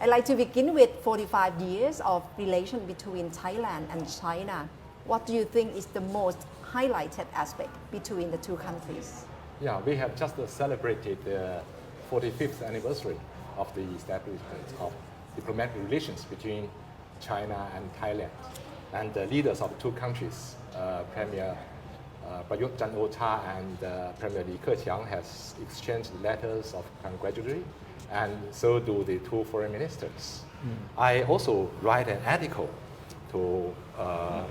I'd like to begin with 45 years of relation between Thailand and China. What do you think is the most highlighted aspect between the two countries? Yeah, we have just celebrated the 45th anniversary of the establishment of diplomatic relations between China and Thailand. And the leaders of the two countries, Premier Prayut Chan-o-cha and Premier Li Keqiang, has exchanged letters of congratulatory, and so do the two foreign ministers. I also write an article to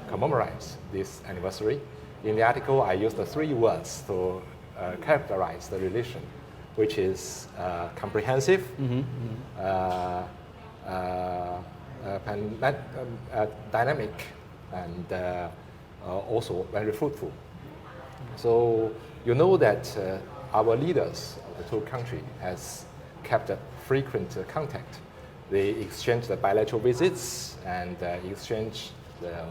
commemorate this anniversary. In the article, I used the three words to characterize the relation, which is comprehensive, dynamic, and also very fruitful. So you know that our leaders of the two countries has kept a frequent contact. They exchange the bilateral visits and exchange the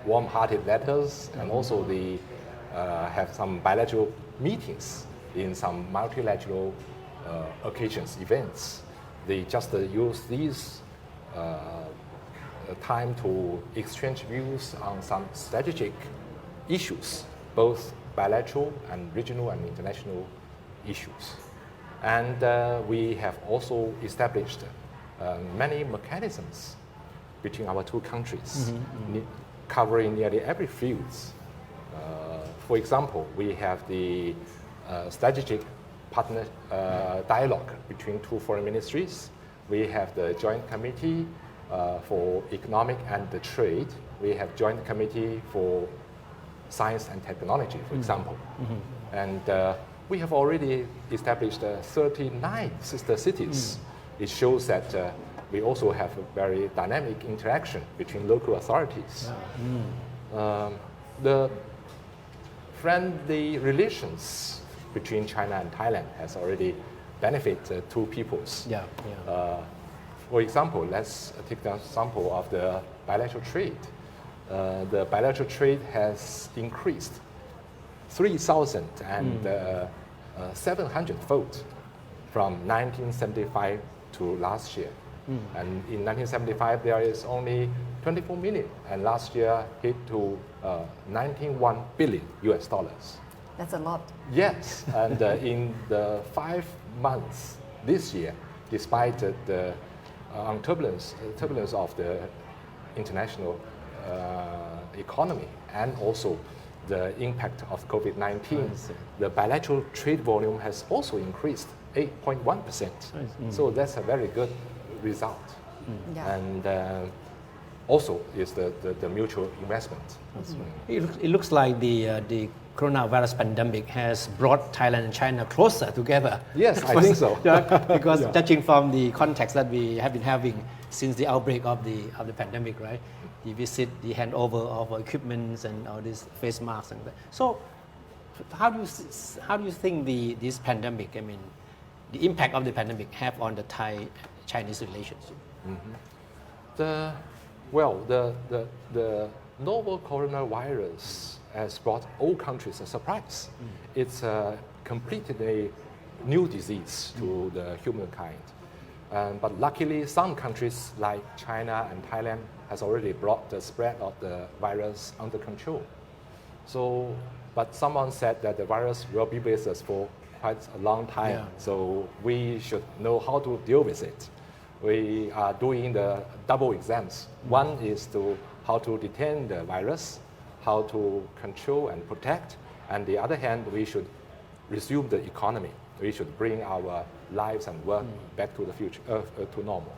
warm-hearted letters, and also they have some bilateral meetings in some multilateral occasions, events. They just use these time to exchange views on some strategic issues, both bilateral and regional and international issues. And we have also established many mechanisms between our two countries, covering nearly every field. For example, we have the strategic partner dialogue between two foreign ministries. We have the joint committee for economic and the trade. We have joint committee for science and technology, for example. And we have already established 39 sister cities. It shows that we also have a very dynamic interaction between local authorities. The friendly relations between China and Thailand has already benefited two peoples. For example, let's take the example of the bilateral trade. The bilateral trade has increased 3,700-fold from 1975 to last year. And in 1975, there is only 24 million, and last year hit to 91 billion US dollars. That's a lot. Yes, and in the 5 months this year, despite the turbulence of the international economy and also the impact of COVID-19, the bilateral trade volume has also increased 8.1%. So that's a very good result. And also is the mutual investment. It looks like the coronavirus pandemic has brought Thailand and China closer together. Yes, I think so. Because judging from the context that we have been having since the outbreak of the pandemic, right? The visit, the handover of equipments and all these face masks and that. So, how do you think this pandemic, I mean, the impact of the pandemic have on the Thai-Chinese relationship? The novel coronavirus has brought all countries a surprise. It's a completely new disease to the humankind. But luckily, some countries like China and Thailand has already brought the spread of the virus under control. So, but someone said that the virus will be with us for quite a long time. So we should know how to deal with it. We are doing the double exams. One is how to detain the virus, how to control and protect, and the other hand, we should resume the economy. We should bring our lives and work back to the future, to normal.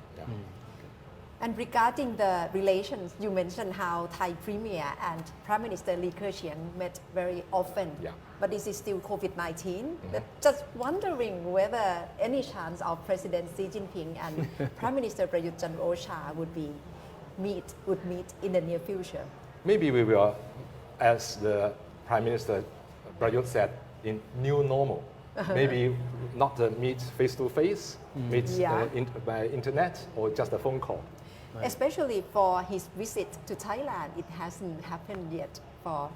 And regarding the relations, you mentioned how Thai Premier and Prime Minister Li Keqiang met very often. But this is still COVID-19. Just wondering whether any chance of President Xi Jinping and Prime Minister Prayut Chan-o-cha would meet in the near future. Maybe we will, as the Prime Minister Prayut said, in new normal. Maybe not meet face to face, meet by internet or just a phone call. Especially for his visit to Thailand, it hasn't happened yet for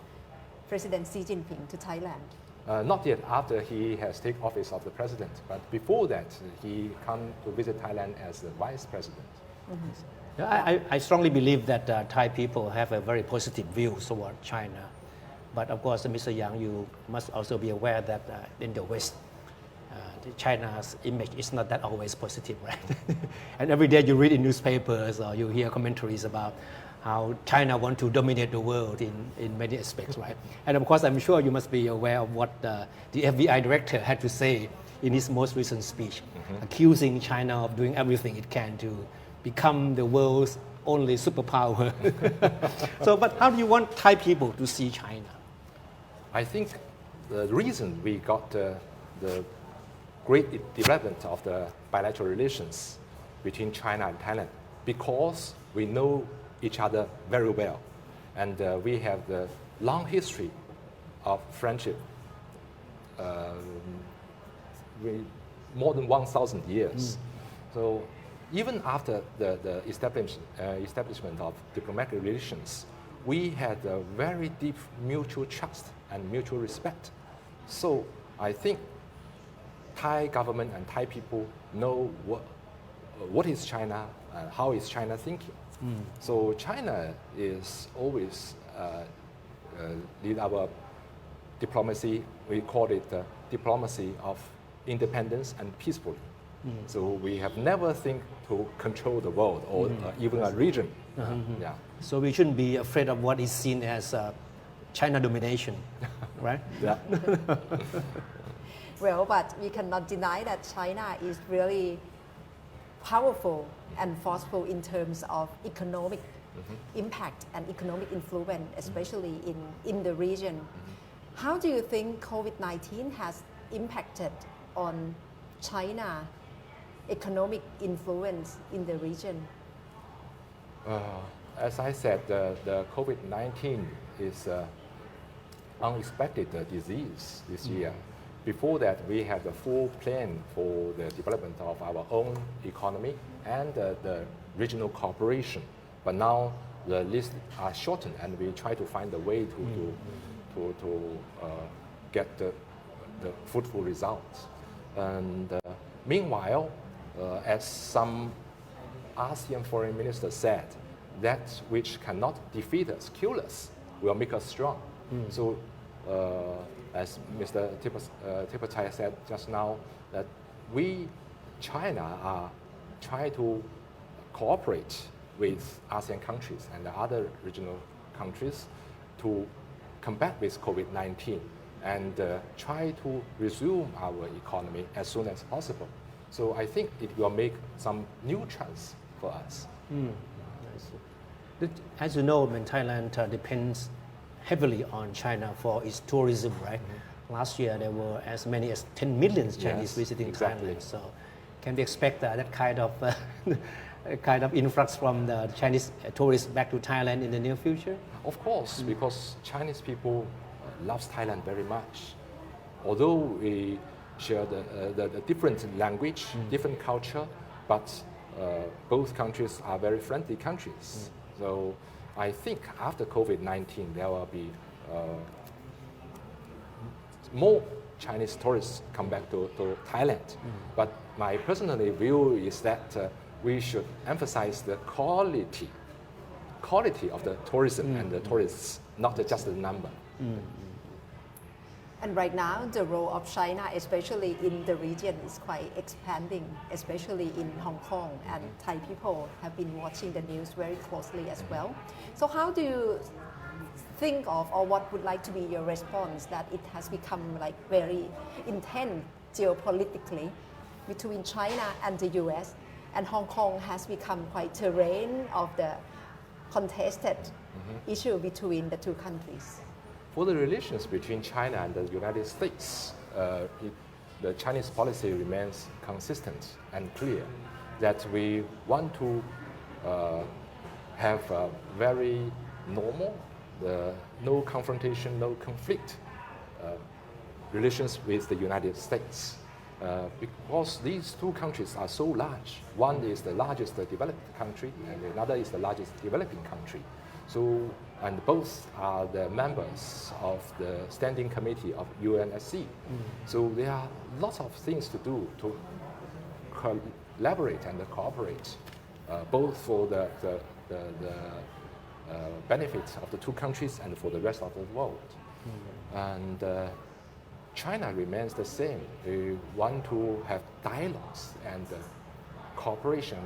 President Xi Jinping to Thailand. Not yet after he has taken office of the president, but before that, he come to visit Thailand as the vice president. I strongly believe that Thai people have a very positive view toward China. But of course, Mr. Yang, you must also be aware that in the West, China's image is not that always positive, right? And every day you read in newspapers or you hear commentaries about how China wants to dominate the world in many aspects, right? And of course, I'm sure you must be aware of what the FBI director had to say in his most recent speech, accusing China of doing everything it can to become the world's only superpower. So, but how do you want Thai people to see China? I think the reason we got the great development of the bilateral relations between China and Thailand, because we know each other very well, and we have the long history of friendship, more than 1,000 years. So even after the establishment of diplomatic relations, we had a very deep mutual trust and mutual respect. So I think Thai government and Thai people know what is China, how is China thinking. So China is always lead our diplomacy. We call it diplomacy of independence and peacefully. So we have never think to control the world or even a region. Yeah. So we shouldn't be afraid of what is seen as China domination, right? Yeah. Well, but we cannot deny that China is really powerful and forceful in terms of economic impact and economic influence, especially in the region. How do you think COVID-19 has impacted on China economic influence in the region? As I said, the COVID-19 is unexpected disease this year. Before that, we had a full plan for the development of our own economy and the regional cooperation. But now the list are shortened, and we try to find a way to get the fruitful results. And meanwhile, as some ASEAN foreign ministers said, that which cannot defeat us, kill us, will make us strong. So, as Mr. Tipatai said just now, that we, China, are trying to cooperate with ASEAN countries and the other regional countries to combat with COVID-19 and try to resume our economy as soon as possible. So I think it will make some new chance for us. As you know, Thailand depends heavily on China for its tourism, right? Last year there were as many as 10 million Chinese visiting Thailand. So can we expect that kind of influx from the Chinese tourists back to Thailand in the near future? Of course, because Chinese people loves Thailand very much. Although we share the different language, different culture, but both countries are very friendly countries. So I think after COVID-19, there will be more Chinese tourists come back to Thailand. But my personal view is that we should emphasize the quality of the tourism and the tourists, not just the number. And right now, the role of China, especially in the region, is quite expanding, especially in Hong Kong. And Thai people have been watching the news very closely as well. So how do you think of, or what would like to be your response, that it has become like very intense geopolitically between China and the US, and Hong Kong has become quite terrain of the contested issue between the two countries? For the relations between China and the United States, the Chinese policy remains consistent and clear that we want to have a very normal, no confrontation, no conflict relations with the United States. Because these two countries are so large. One is the largest developed country and another is the largest developing country. So, and both are the members of the standing committee of UNSC. So there are lots of things to do to collaborate and cooperate, both for the benefits of the two countries and for the rest of the world. And China remains the same. We want to have dialogues and cooperation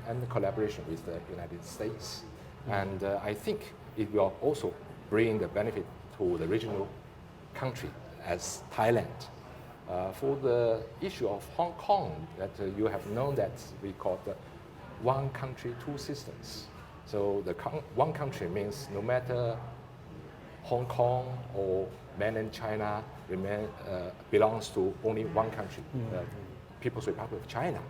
and collaboration with the United States. And I think it will also bring the benefit to the regional country as Thailand. For the issue of Hong Kong, that you have known that we call the one country, two systems. So the one country means no matter Hong Kong or mainland China belongs to only one country, People's Republic of China.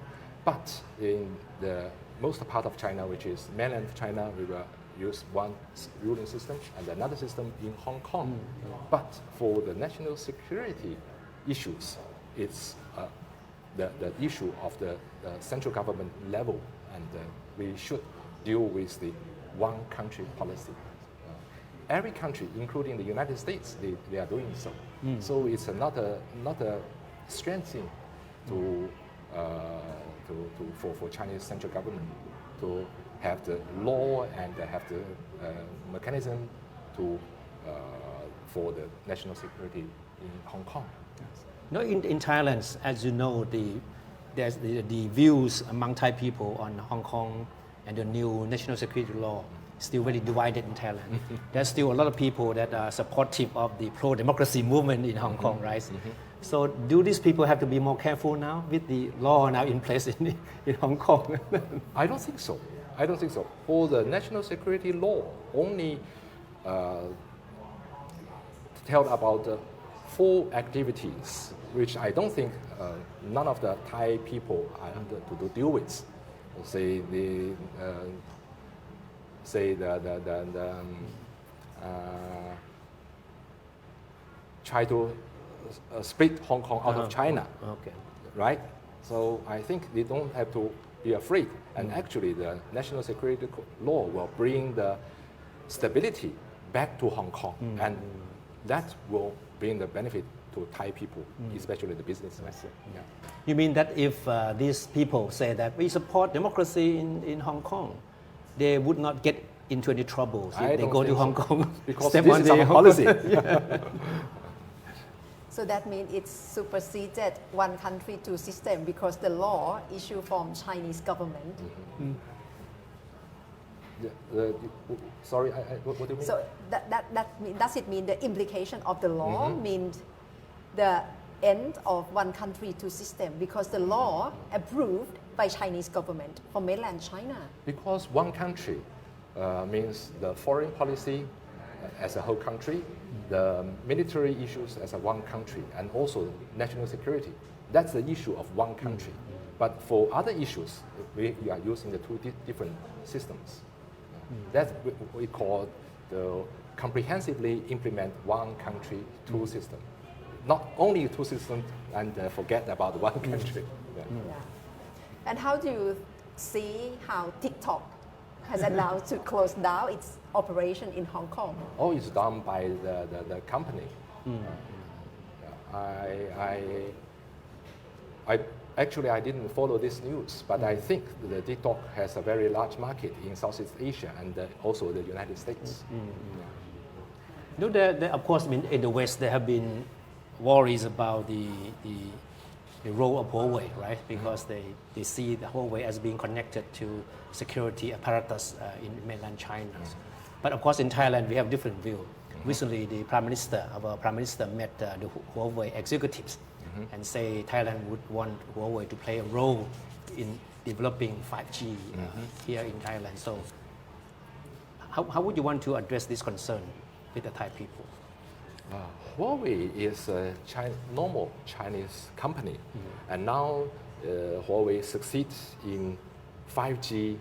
But in the most part of China, which is mainland China, we will use one ruling system and another system in Hong Kong. But for the national security issues, it's the issue of the central government level, and we should deal with the one country policy. Every country, including the United States, they are doing so. So it's not a strange thing for Chinese central government to have the law and have the mechanism for the national security in Hong Kong. No, in Thailand, as you know, there's the views among Thai people on Hong Kong and the new national security law still very divided in Thailand. There's still a lot of people that are supportive of the pro-democracy movement in Hong Kong, right? So do these people have to be more careful now with the law now in place in Hong Kong? I don't think so. I don't think so. For the national security law, only tell about the 4 activities, which I don't think none of the Thai people are to deal with. Try to split Hong Kong out of China, right? So I think they don't have to be afraid. And actually, the national security law will bring the stability back to Hong Kong, and that will bring the benefit to Thai people, especially the businessmen. Yeah. You mean that if these people say that we support democracy in Hong Kong, they would not get into any trouble if they go to Hong Kong? Because this is our policy. So that means it's superseded one country, two system because the law issued from Chinese government. Sorry, what do you mean? So does it mean the implication of the law means the end of one country, two system because the law approved by Chinese government for mainland China? Because one country means the foreign policy as a whole country, the military issues as a one country, and also national security. That's the issue of one country. But for other issues, we are using the 2 different systems. That's what we call the comprehensively implement one country, two system. Not only 2 systems and forget about one country. Yeah. And how do you see how TikTok has announced to close down its operation in Hong Kong? Oh, it's done by the company. I didn't follow this news, but I think the TikTok has a very large market in Southeast Asia and also the United States. No, of course, in the West, there have been worries about the role of Huawei, right? Because they see the Huawei as being connected to security apparatus in mainland China. But of course, in Thailand, we have different view. Recently, our Prime Minister met the Huawei executives and say Thailand would want Huawei to play a role in developing 5G here in Thailand. So how would you want to address this concern with the Thai people? Huawei is a normal Chinese company, and now Huawei succeeds in 5G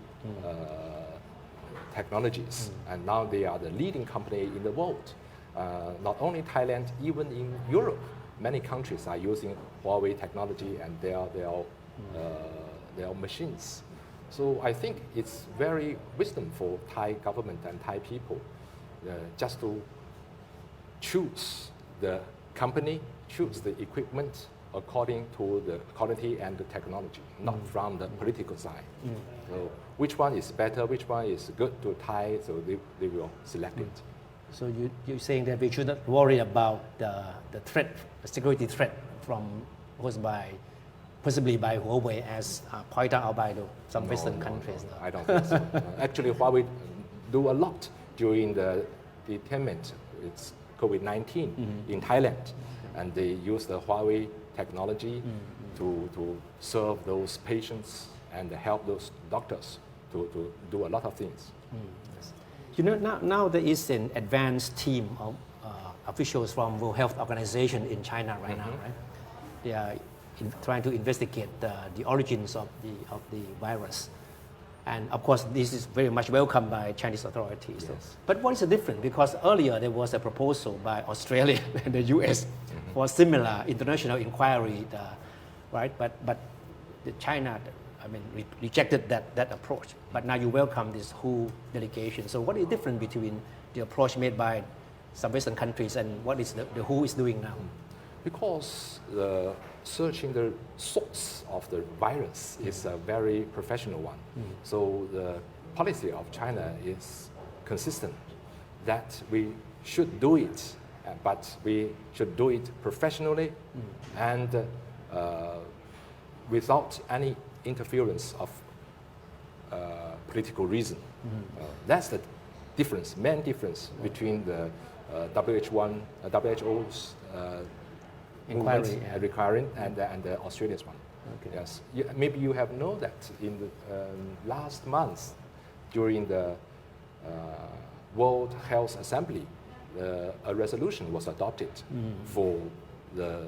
technologies, and now they are the leading company in the world. Not only Thailand, even in Europe, many countries are using Huawei technology and their machines. So I think it's very wisdom for Thai government and Thai people just to choose the company, choose the equipment according to the quality and the technology, not from the political side. So which one is better, which one is good to Thai, so they will select it. So you're saying that we should not worry about the threat, the security threat from posed by, possibly by Huawei, as pointed out by some Western countries. No, I don't think so. Actually, Huawei do a lot during the determinant it's COVID-19 in Thailand, and they use the Huawei technology to serve those patients and help those doctors to do a lot of things. Yes. You know, now there is an advanced team of officials from World Health Organization in China right now, right? They are trying to investigate the origins of the virus. And of course, this is very much welcomed by Chinese authorities. Yes. But what is the difference? Because earlier there was a proposal by Australia and the US for similar international inquiry, right? But China, rejected that approach. But now you welcome this WHO delegation. So what is different between the approach made by some Western countries and what is the WHO is doing now? Because searching the source of the virus is a very professional one. So the policy of China is consistent that we should do it, but we should do it professionally and without any interference of political reason. That's the difference, main difference between the WHO's Inquiry, requiring and the Australia's one. Okay. Yes, maybe you have known that in the last month during the World Health Assembly, a resolution was adopted for the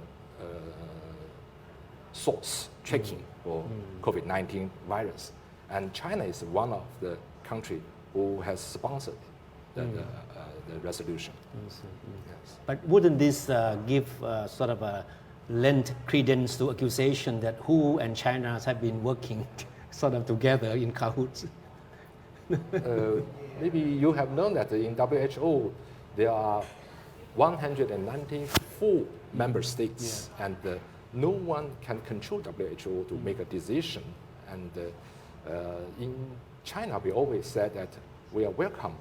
source checking for COVID-19 virus, and China is one of the country who has sponsored the resolution. Yes. Yes. But wouldn't this give sort of a lend credence to accusation that WHO and China have been working sort of together in cahoots? Maybe you have known that in WHO there are 194 member states, and no one can control WHO to make a decision. And in China, we always said that we are welcome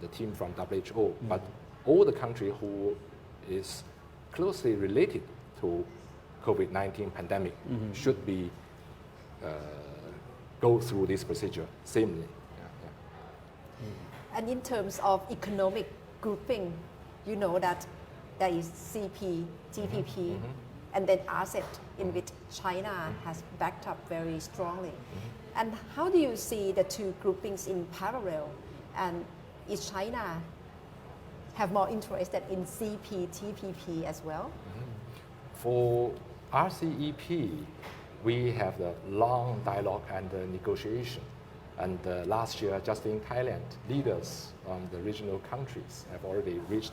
the team from WHO, but all the country who is closely related to COVID-19 pandemic should be go through this procedure samely. And in terms of economic grouping, you know that there is CP, GPP, and then RCEP, in which China has backed up very strongly. And how do you see the two groupings in parallel? And is China have more interest in CP, TPP as well? For RCEP, we have the long dialogue and negotiation. And last year, just in Thailand, leaders from the regional countries have already reached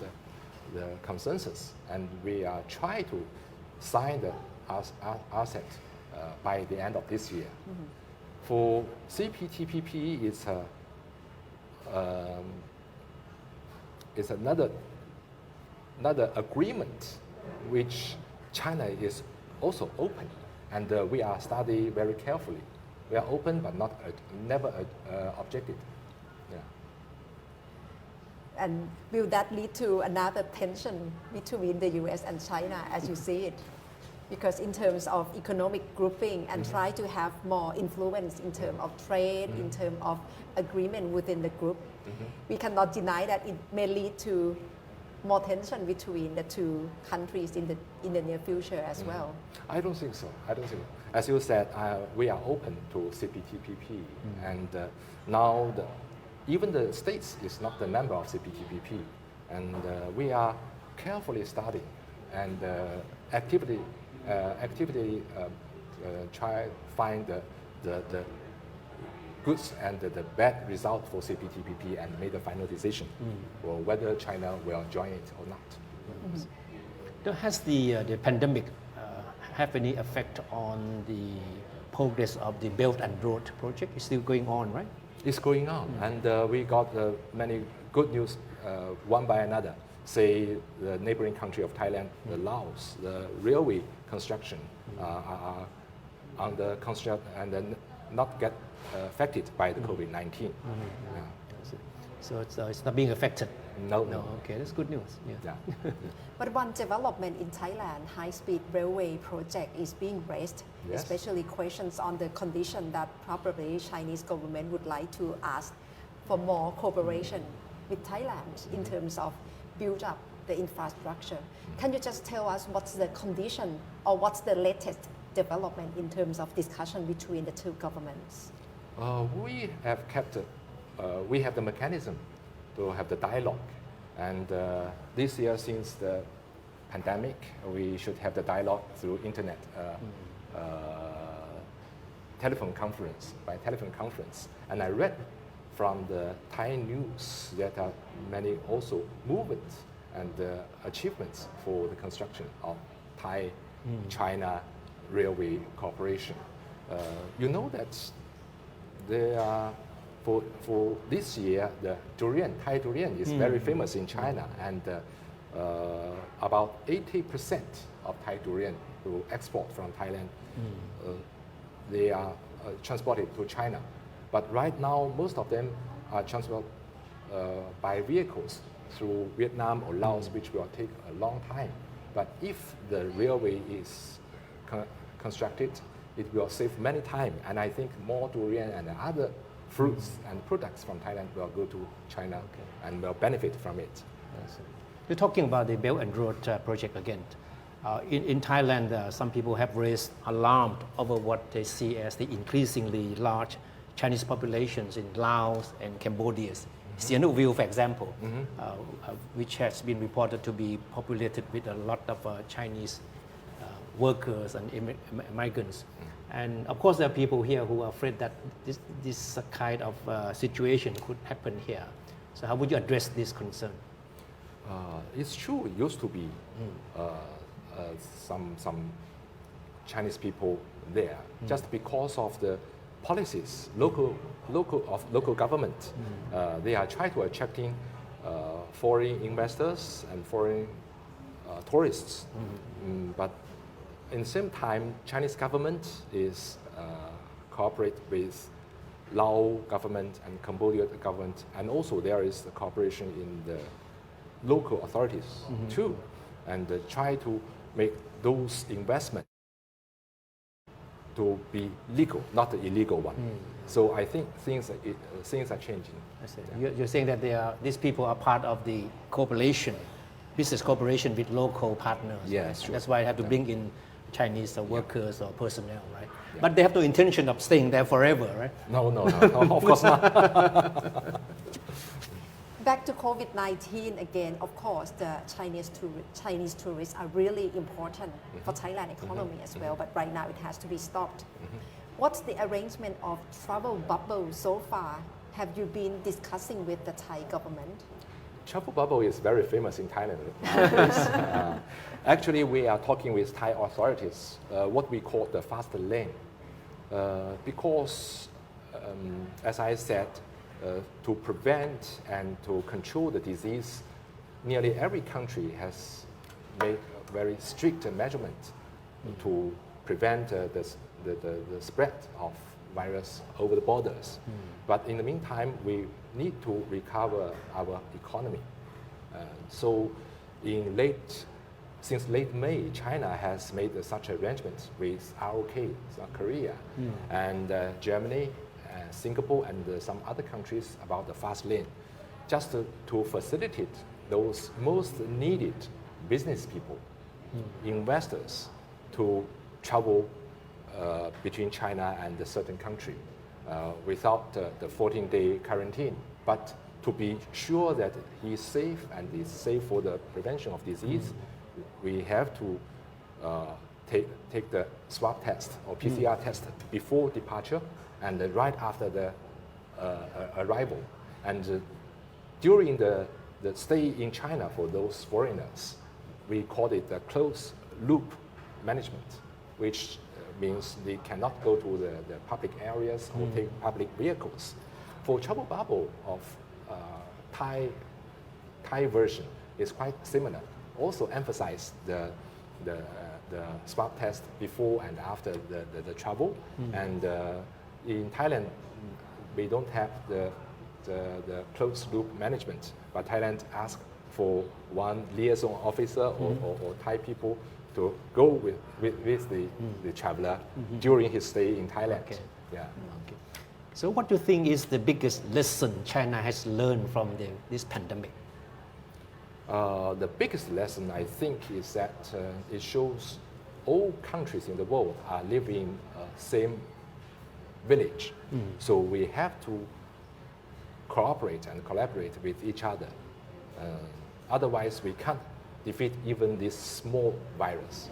the consensus, and we are trying to sign the RCEP by the end of this year. For CPTPP, it's another agreement which China is also open, and we are studying very carefully. We are open but not never objected. Yeah. And will that lead to another tension between the US and China as you see it? Because in terms of economic grouping and try to have more influence in terms of trade, in terms of agreement within the group, we cannot deny that it may lead to more tension between the two countries in the near future as well. I don't think so. As you said, we are open to CPTPP, and now even the states is not the member of CPTPP, and we are carefully studying and actively try find the goods and the bad result for CPTPP and make a final decision for whether China will join it or not. Has the pandemic have any effect on the progress of the Belt and Road project is still going on, right? It's going on, and we got many good news one by another. Say the neighboring country of Thailand, the Laos, the railway construction are under construction and then not get affected by the COVID-19. Yeah. So it's not being affected. No. Okay, that's good news. Yeah. But one development in Thailand, high-speed railway project is being raised, Yes. especially questions on the condition that probably Chinese government would like to ask for more cooperation with Thailand in terms of build up the infrastructure. Can you just tell us what's the condition or what's the latest development in terms of discussion between the two governments? We have kept, we have the mechanism to have the dialogue. And this year, since the pandemic, we should have the dialogue through internet, telephone conference, by telephone conference. And I read from the Thai news that are many also movements and achievements for the construction of Thai-China railway cooperation. You know that there are, for this year, the durian, Thai durian is very famous in China, and about 80% of Thai durian to export from Thailand, they are transported to China. But right now, most of them are transported by vehicles through Vietnam or Laos, which will take a long time. But if the railway is constructed, it will save many time, and I think more durian and other fruits and products from Thailand will go to China and will benefit from it. You're talking about the Belt and Road project again. In Thailand, some people have raised alarm over what they see as the increasingly large Chinese populations in Laos and Cambodia. Siem Reap, for example, which has been reported to be populated with a lot of Chinese workers and migrants. And of course, there are people here who are afraid that this kind of situation could happen here. So how would you address this concern? It's true, it used to be some Chinese people there, just because of the policies, local government. They are trying to attracting foreign investors and foreign tourists. But in the same time, Chinese government is cooperate with Lao government and Cambodia government, and also there is the cooperation in the local authorities too, and try to make those investments to be legal, not the illegal one. So I think things are changing. I see. You're saying that these people are part of the cooperation, business cooperation with local partners. Yes, sure. That's why I have to bring in Chinese workers or personnel, right? Yeah. But they have no intention of staying there forever, right? No, of course not. Back to COVID-19 again, of course, the Chinese tourists are really important for Thailand economy as well, but right now it has to be stopped. What's the arrangement of travel bubble so far? Have you been discussing with the Thai government? Travel bubble is very famous in Thailand. Actually, we are talking with Thai authorities, what we call the faster lane. Because, as I said, to prevent and to control the disease, nearly every country has made very strict measurements to prevent the spread of virus over the borders. But in the meantime, we need to recover our economy. So since late May, China has made such arrangements with ROK, South Korea, and Germany, Singapore, and some other countries about the fast lane, just to facilitate those most needed business people, investors, to travel between China and a certain country without the 14-day quarantine, but to be sure that he is safe and is safe for the prevention of disease, we have to take the swab test or PCR test before departure and right after the arrival. And during the stay in China for those foreigners, we call it the closed loop management, which means they cannot go to the public areas or take public vehicles. For travel bubble of Thai version is quite similar. Also emphasize the swab test before and after the travel. And in Thailand, we don't have the closed loop management, but Thailand asks for one liaison officer or Thai people to go with the traveler during his stay in Thailand. Okay. Yeah. Okay. So what do you think is the biggest lesson China has learned from this pandemic? The biggest lesson, I think, is that it shows all countries in the world are living in same village. So we have to cooperate and collaborate with each other. Otherwise, we can't defeat even this small virus.